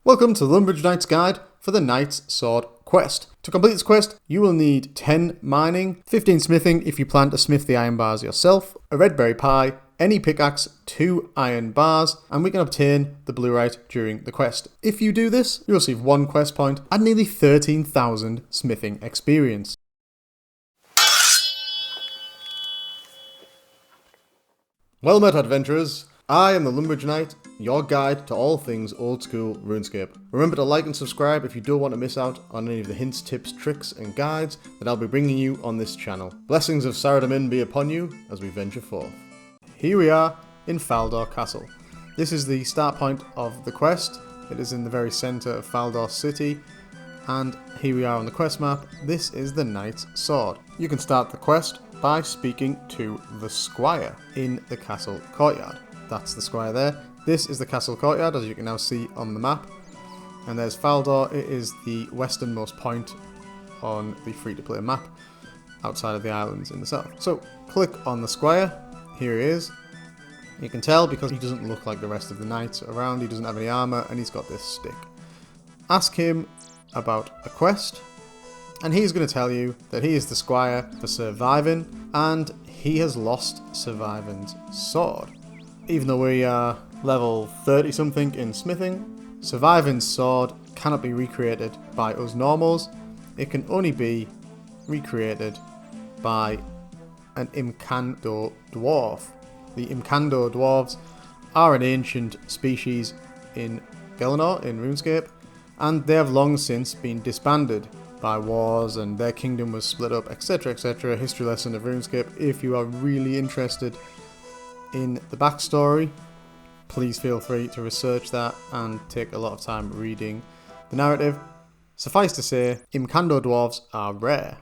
Welcome to the Lumbridge Knight's Guide for the Knight's Sword quest. To complete this quest, you will need 10 mining, 15 smithing if you plan to smith the iron bars yourself, a red berry pie, any pickaxe, 2 iron bars, and we can obtain the bluerite during the quest. If you do this, you'll receive 1 quest point and nearly 13,000 smithing experience. Well met, adventurers. I am the Lumbridge Knight, your guide to all things old school RuneScape. Remember to like and subscribe if you don't want to miss out on any of the hints, tips, tricks and guides that I'll be bringing you on this channel. Blessings of Saradomin be upon you as we venture forth. Here we are in Faldor Castle. This is the start point of the quest. It is in the very centre of Faldor City, and here we are on the quest map. This is the Knight's Sword. You can start the quest by speaking to the Squire in the castle courtyard. That's the Squire there. This is the castle courtyard, as you can now see on the map. And there's Faldor. It is the westernmost point on the free-to-play map, outside of the islands in the south. So, click on the Squire. Here he is. You can tell because he doesn't look like the rest of the knights around. He doesn't have any armour, and he's got this stick. Ask him about a quest, and he's going to tell you that he is the Squire for Sir Vyvin, and he has lost Sir Vyvin's sword. Even though we are level 30 something in smithing, Sir Vyvin's sword cannot be recreated by us normals. It can only be recreated by an Imcando dwarf. The Imcando dwarves are an ancient species in Gelinor, in RuneScape, and they have long since been disbanded by wars, and their kingdom was split up, etc, etc. History lesson of RuneScape. If you are really interested in the backstory, please feel free to research that and take a lot of time reading the narrative. Suffice to say, Imcando dwarves are rare.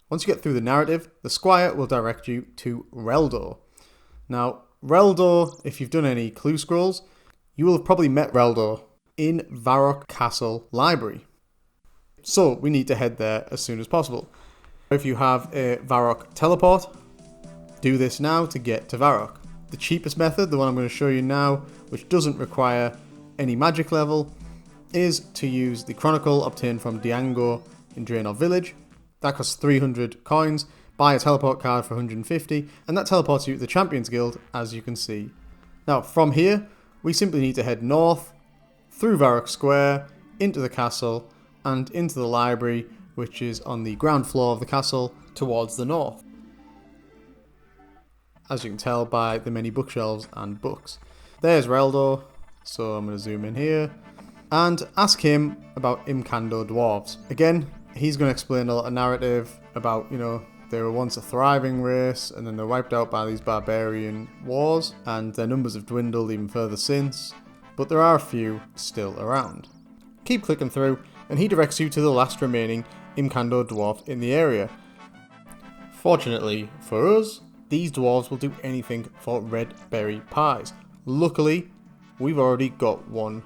Once you get through the narrative, the Squire will direct you to Reldor. Now, Reldor, if you've done any clue scrolls, you will have probably met Reldor in Varrock Castle Library. So, we need to head there as soon as possible. If you have a Varrock teleport, do this now to get to Varrock. The cheapest method, the one I'm going to show you now, which doesn't require any magic level, is to use the Chronicle obtained from Diango in Draenor Village. That costs 300 coins. Buy a teleport card for 150, and that teleports you to the Champions Guild, as you can see. Now, from here, we simply need to head north, through Varrock Square, into the castle, and into the library, which is on the ground floor of the castle, towards the north, as you can tell by the many bookshelves and books. There's Reldor, so I'm going to zoom in here, and ask him about Imcando dwarves. Again, he's going to explain a lot of narrative about, they were once a thriving race, and then they're wiped out by these barbarian wars, and their numbers have dwindled even further since, but there are a few still around. Keep clicking through, and he directs you to the last remaining Imcando dwarf in the area. Fortunately for us, these dwarves will do anything for red berry pies. Luckily, we've already got one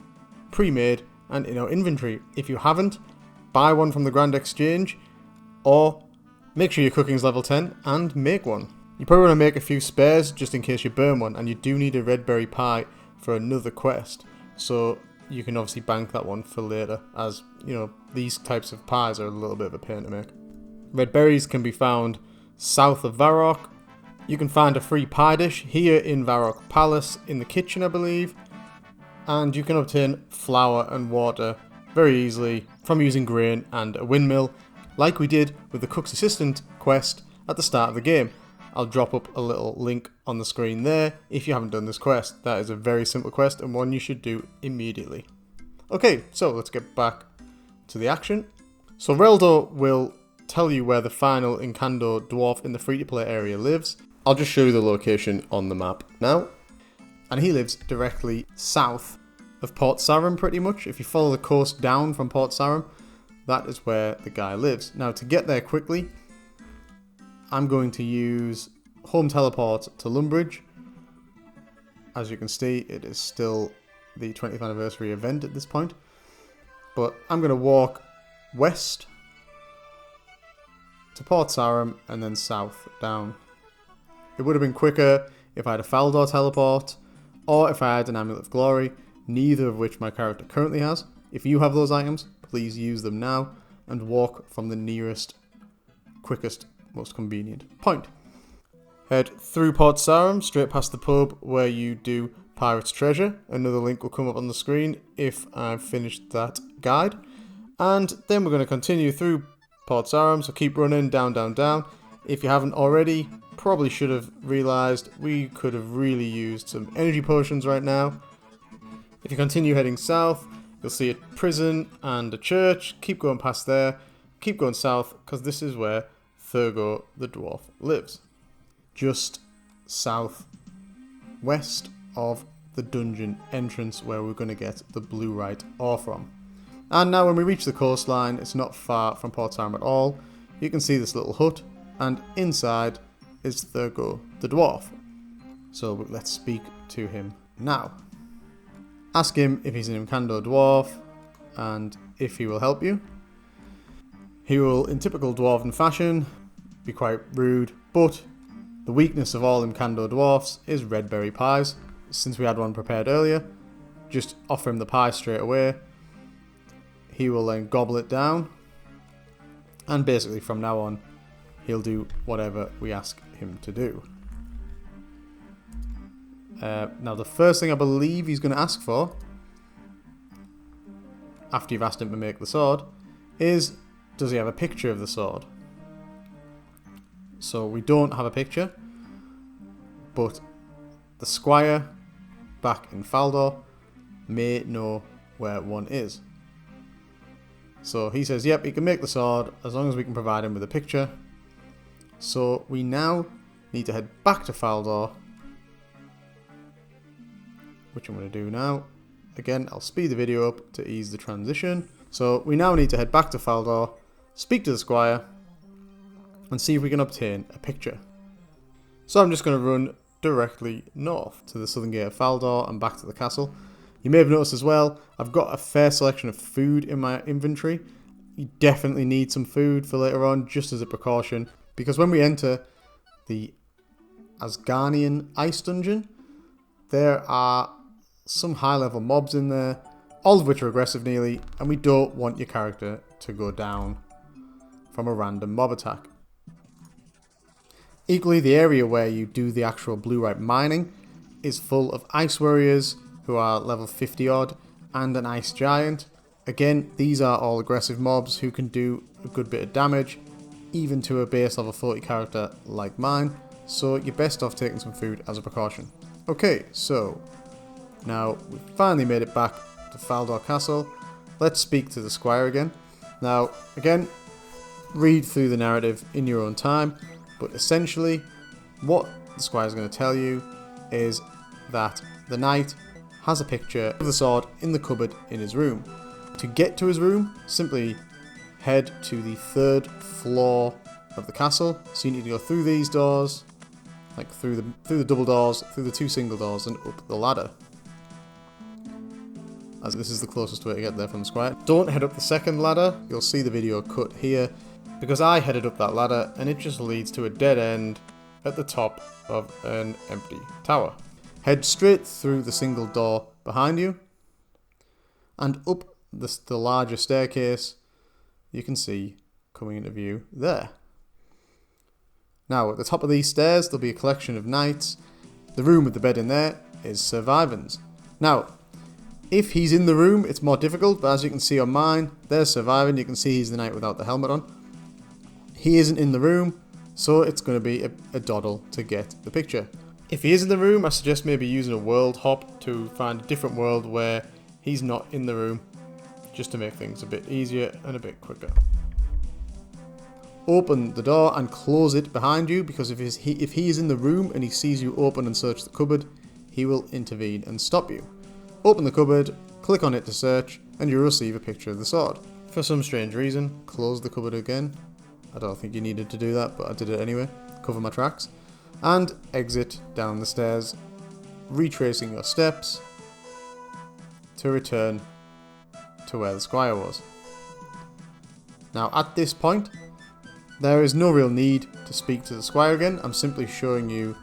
pre-made and in our inventory. If you haven't, buy one from the Grand Exchange, or make sure your cooking's level 10 and make one. You probably want to make a few spares just in case you burn one, and you do need a red berry pie for another quest. So you can obviously bank that one for later, as, these types of pies are a little bit of a pain to make. Red berries can be found south of Varrock. You can find a free pie dish here in Varrock Palace in the kitchen, I believe. And you can obtain flour and water very easily from using grain and a windmill, like we did with the Cook's Assistant quest at the start of the game. I'll drop up a little link on the screen there if you haven't done this quest. That is a very simple quest and one you should do immediately. Okay, so let's get back to the action. So Reldor will tell you where the final Imcando dwarf in the free-to-play area lives. I'll just show you the location on the map now. And he lives directly south of Port Sarim, pretty much. If you follow the coast down from Port Sarim, that is where the guy lives. Now, to get there quickly, I'm going to use home teleport to Lumbridge. As you can see, it is still the 20th anniversary event at this point. But I'm going to walk west to Port Sarim and then south down. It would have been quicker if I had a Faldor teleport, or if I had an Amulet of Glory, neither of which my character currently has. If you have those items, please use them now and walk from the nearest, quickest, most convenient point. Head through Port Sarim, straight past the pub where you do Pirate's Treasure. Another link will come up on the screen if I've finished that guide. And then we're going to continue through Port Sarim, so keep running down, down, down. If you haven't already, probably should have realised we could have really used some energy potions right now. If you continue heading south, you'll see a prison and a church. Keep going past there. Keep going south, because this is where Thurgo the dwarf lives. Just south west of the dungeon entrance where we're going to get the Bluerite ore from. And now when we reach the coastline, it's not far from Port Sarim at all. You can see this little hut, and inside is Thurgo the dwarf. So let's speak to him now. Ask him if he's an Imcando dwarf and if he will help you. He will, in typical dwarven fashion, be quite rude, but the weakness of all Imcando dwarfs is red berry pies. Since we had one prepared earlier, just offer him the pie straight away. He will then gobble it down, and basically from now on he'll do whatever we ask him to do. Now the first thing I believe he's going to ask for, after you've asked him to make the sword, is does he have a picture of the sword? So we don't have a picture, but the squire back in Faldor may know where one is. So he says, yep, he can make the sword as long as we can provide him with a picture. So we now need to head back to Faldor, which I'm going to do now. Again, I'll speed the video up to ease the transition. So we now need to head back to Faldor, speak to the squire, and see if we can obtain a picture. So I'm just going to run directly north to the southern gate of Faldor and back to the castle. You may have noticed as well, I've got a fair selection of food in my inventory. You definitely need some food for later on, just as a precaution, because when we enter the Asgarnian Ice Dungeon, there are some high-level mobs in there, all of which are aggressive nearly, and we don't want your character to go down from a random mob attack. Equally, the area where you do the actual Bluerite mining is full of ice warriors who are level 50 odd and an ice giant. Again, these are all aggressive mobs who can do a good bit of damage, even to a base level 40 character like mine, so you're best off taking some food as a precaution. Okay, so now we've finally made it back to Faldor Castle. Let's speak to the squire again. Now, again, read through the narrative in your own time, but essentially what the squire is going to tell you is that the knight has a picture of the sword in the cupboard in his room. To get to his room, simply head to the 3rd floor of the castle. So you need to go through these doors, like through the double doors, through the 2 single doors, and up the ladder. As this is the closest way to get there from the square. Don't head up the 2nd ladder. You'll see the video cut here, because I headed up that ladder and it just leads to a dead end at the top of an empty tower. Head straight through the single door behind you and up the larger staircase you can see coming into view there. Now at the top of these stairs there'll be a collection of knights. The room with the bed in there is Sir Vivens. Now if he's in the room it's more difficult, but as you can see on mine, there's Sir Viven. You can see he's the knight without the helmet on. He isn't in the room, so it's going to be a doddle to get the picture. If he is in the room, I suggest maybe using a world hop to find a different world where he's not in the room, just to make things a bit easier and a bit quicker. Open the door and close it behind you, because if he is in the room and he sees you open and search the cupboard, he will intervene and stop you. Open the cupboard, click on it to search, and you'll receive a picture of the sword. For some strange reason, close the cupboard again. I don't think you needed to do that, but I did it anyway. Cover my tracks. And exit down the stairs, retracing your steps to return to where the squire was. Now at this point, there is no real need to speak to the squire again. I'm simply showing you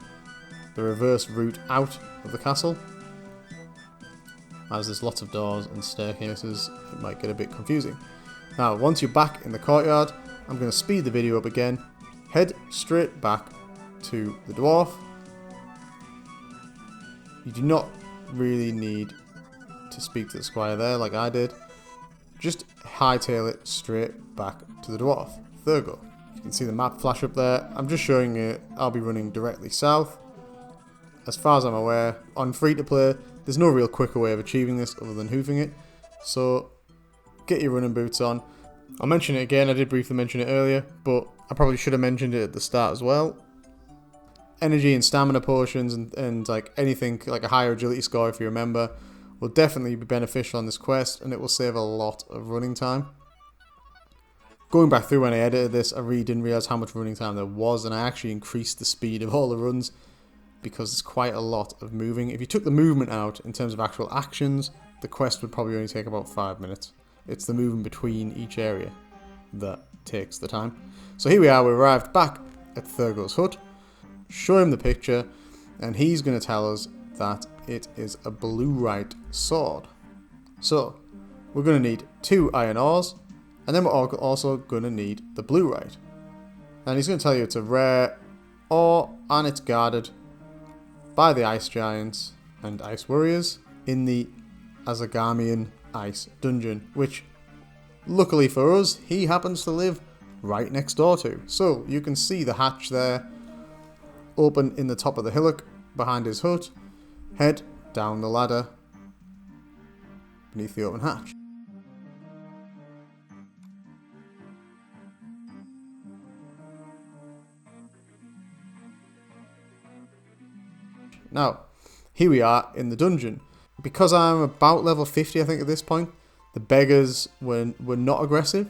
the reverse route out of the castle. as there's lots of doors and staircases, it might get a bit confusing. Now, once you're back in the courtyard, I'm going to speed the video up again, head straight back to the dwarf. You do not really need to speak to the squire there like I did. Just hightail it straight back to the dwarf. Thurgo. You can see the map flash up there. I'm just showing you I'll be running directly south. As far as I'm aware, on free to play, there's no real quicker way of achieving this other than hoofing it. So get your running boots on. I'll mention it again, I did briefly mention it earlier, but I probably should have mentioned it at the start as well. Energy and stamina potions and like anything like a higher agility score, if you remember, will definitely be beneficial on this quest, and it will save a lot of running time. Going back through when I edited this, I really didn't realise how much running time there was, and I actually increased the speed of all the runs because it's quite a lot of moving. If you took the movement out in terms of actual actions, the quest would probably only take about 5 minutes. It's the movement between each area that takes the time. So here we are, we arrived back at Thurgo's hut. Show him the picture, and he's going to tell us that it is a blue-right sword. So, we're going to need 2 iron ores, and then we're also going to need the blue-right. And he's going to tell you it's a rare ore, and it's guarded by the ice giants and ice warriors in the Azagamian ice dungeon, which, luckily for us, he happens to live right next door to. So, you can see the hatch there, open in the top of the hillock behind his hut. Head down the ladder beneath the open hatch. Now, here we are in the dungeon. Because I'm about level 50, I think, at this point, the beggars were not aggressive,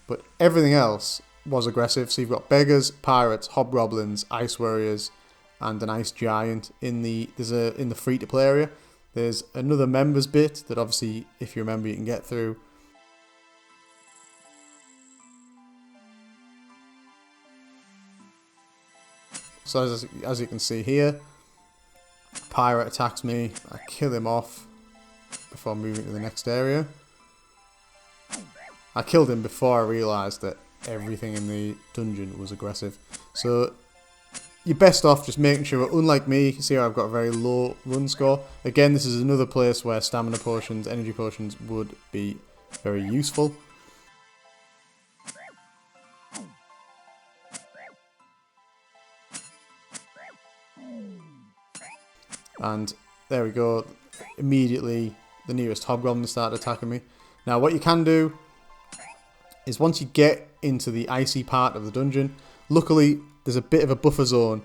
but everything else was aggressive. So you've got beggars, pirates, hobgoblins, ice warriors, and an ice giant in the free to play area. There's another members bit that obviously, if you remember, you can get through. So as you can see here, pirate attacks me. I kill him off before moving to the next area. I killed him before I realised that everything in the dungeon was aggressive. So you're best off just making sure, unlike me, you see how I've got a very low run score. Again, this is another place where stamina potions, energy potions would be very useful. And there we go. Immediately, the nearest hobgoblin started attacking me. Now, what you can do is once you get into the icy part of the dungeon, luckily there's a bit of a buffer zone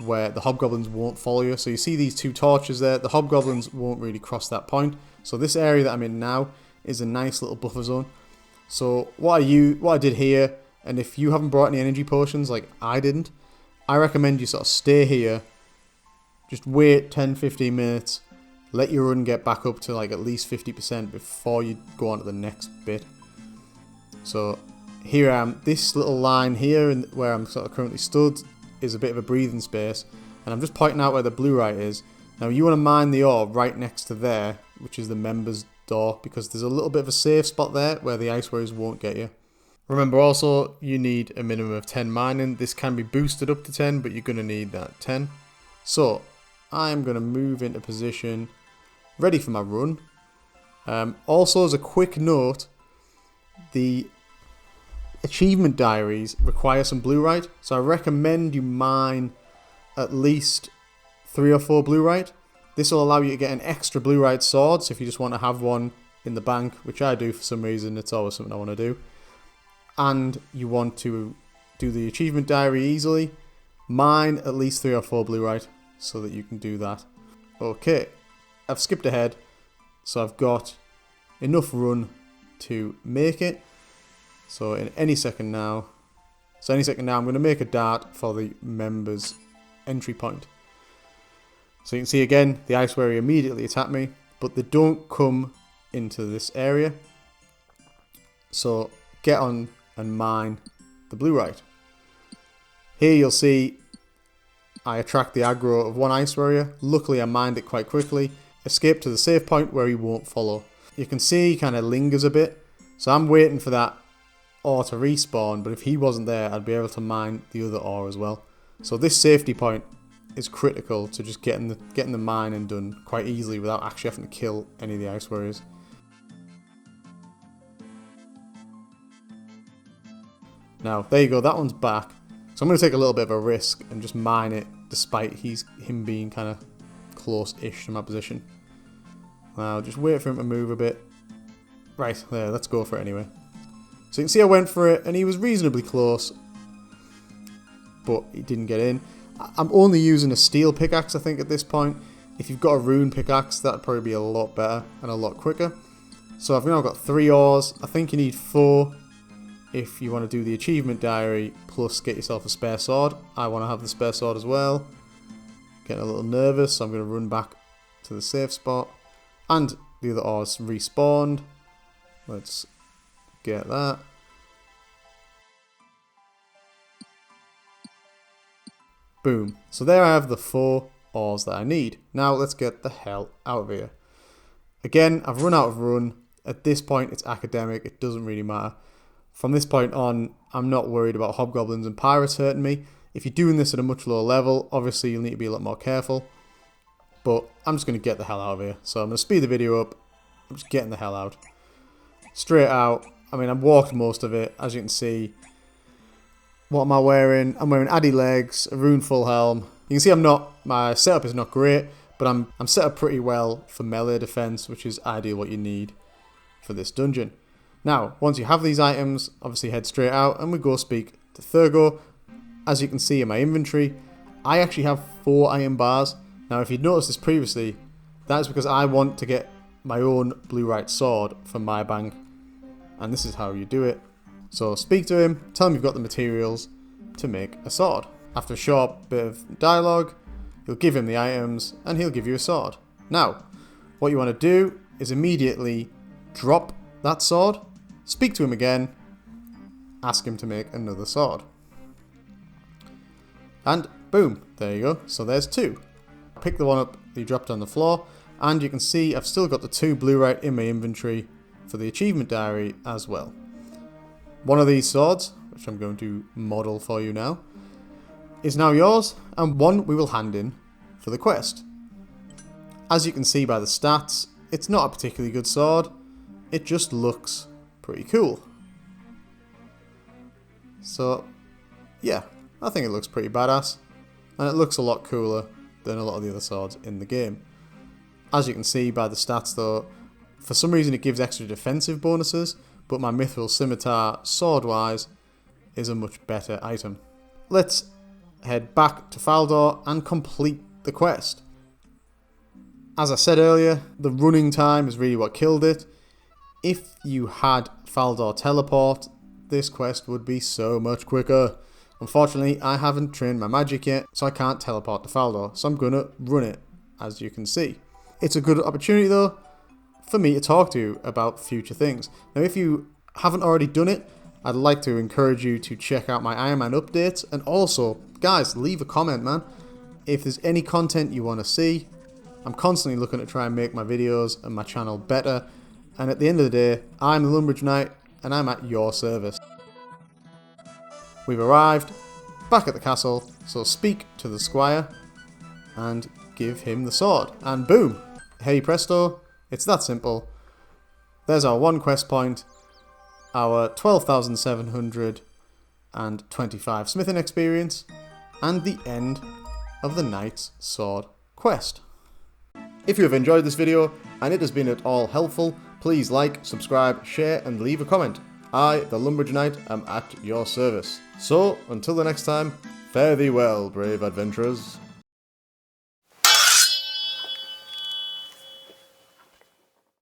where the hobgoblins won't follow you. So you see these 2 torches there. The hobgoblins won't really cross that point. So this area that I'm in now is a nice little buffer zone. So what I did here, and if you haven't brought any energy potions like I didn't, I recommend you sort of stay here. Just wait 10-15 minutes. Let your run get back up to like at least 50% before you go on to the next bit. So here I am. This little line here where I'm sort of currently stood is a bit of a breathing space, and I'm just pointing out where the blue-right is. Now you want to mine the ore right next to there, which is the members door, because there's a little bit of a safe spot there where the ice warriors won't get you. Remember also, you need a minimum of 10 mining. This can be boosted up to 10, but you're going to need that 10. So I'm going to move into position, ready for my run. Also, as a quick note, the achievement diaries require some blue-right, so I recommend you mine at least 3 or 4 blue-right. This will allow you to get an extra blue-right sword, so if you just want to have one in the bank, which I do for some reason, it's always something I want to do, and you want to do the achievement diary easily, mine at least 3 or 4 blue-right so that you can do that. Okay, I've skipped ahead, so I've got enough run to make it. So in any second now, I'm going to make a dart for the members' entry point. So you can see again, the ice warrior immediately attack me, but they don't come into this area. So get on and mine the blue-right. Here you'll see I attract the aggro of one ice warrior. Luckily I mined it quite quickly, escape to the safe point where he won't follow. You can see he kind of lingers a bit, so I'm waiting for that ore to respawn, but if he wasn't there, I'd be able to mine the other ore as well. So this safety point is critical to just getting the mining done quite easily without actually having to kill any of the ice warriors. Now, there you go, that one's back. So I'm going to take a little bit of a risk and just mine it, despite him being kind of close-ish to my position. Now, just wait for him to move a bit. Right, there, let's go for it anyway. So you can see I went for it, and he was reasonably close, but he didn't get in. I'm only using a steel pickaxe, I think, at this point. If you've got a rune pickaxe, that'd probably be a lot better and a lot quicker. So I've now got 3 ores. I think you need 4 if you want to do the achievement diary, plus get yourself a spare sword. I want to have the spare sword as well. Getting a little nervous, so I'm going to run back to the safe spot. And the other ores respawned. Let's get that. Boom. So there I have the 4 ores that I need. Now let's get the hell out of here. Again, I've run out of run. At this point, it's academic. It doesn't really matter. From this point on, I'm not worried about hobgoblins and pirates hurting me. If you're doing this at a much lower level, obviously you'll need to be a lot more careful. But I'm just going to get the hell out of here. So I'm going to speed the video up. I'm just getting the hell out. Straight out. I mean, I've walked most of it, as you can see. What am I wearing? I'm wearing Addy legs, a rune full helm. You can see my setup is not great, but I'm set up pretty well for melee defense, which is ideal what you need for this dungeon. Now, once you have these items, obviously head straight out and we go speak to Thurgo. As you can see in my inventory, I actually have 4 iron bars. Now, if you'd noticed this previously, that is because I want to get my own blue-right sword for my bank. And this is how you do it. So speak to him, tell him you've got the materials to make a sword. After a short bit of dialogue, you'll give him the items and he'll give you a sword. Now, what you want to do is immediately drop that sword, speak to him again, ask him to make another sword. And boom, there you go. So there's 2. Pick the one up that you dropped on the floor, and you can see I've still got the 2 blue-right in my inventory for the achievement diary as well. One of these swords, which I'm going to model for you now, is now yours, and one we will hand in for the quest. As you can see by the stats, it's not a particularly good sword, it just looks pretty cool. So, yeah, I think it looks pretty badass, and it looks a lot cooler than a lot of the other swords in the game. As you can see by the stats though, for some reason it gives extra defensive bonuses, but my Mithril Scimitar, sword-wise, is a much better item. Let's head back to Faldor and complete the quest. As I said earlier, the running time is really what killed it. If you had Faldor teleport, this quest would be so much quicker. Unfortunately, I haven't trained my magic yet, so I can't teleport to Faldor, so I'm gonna run it, as you can see. It's a good opportunity though, for me to talk to you about future things. Now, if you haven't already done it, I'd like to encourage you to check out my Iron Man updates, and also, guys, leave a comment, man. If there's any content you want to see, I'm constantly looking to try and make my videos and my channel better, and at the end of the day, I'm the Lumbridge Knight, and I'm at your service. We've arrived, back at the castle, so speak to the squire, and give him the sword, and boom! Hey presto, it's that simple. There's our 1 quest point, our 12,725 smithing experience, and the end of the Knight's Sword quest. If you have enjoyed this video, and it has been at all helpful, please like, subscribe, share, and leave a comment. I, the Lumbridge Knight, am at your service. So, until the next time, fare thee well, brave adventurers.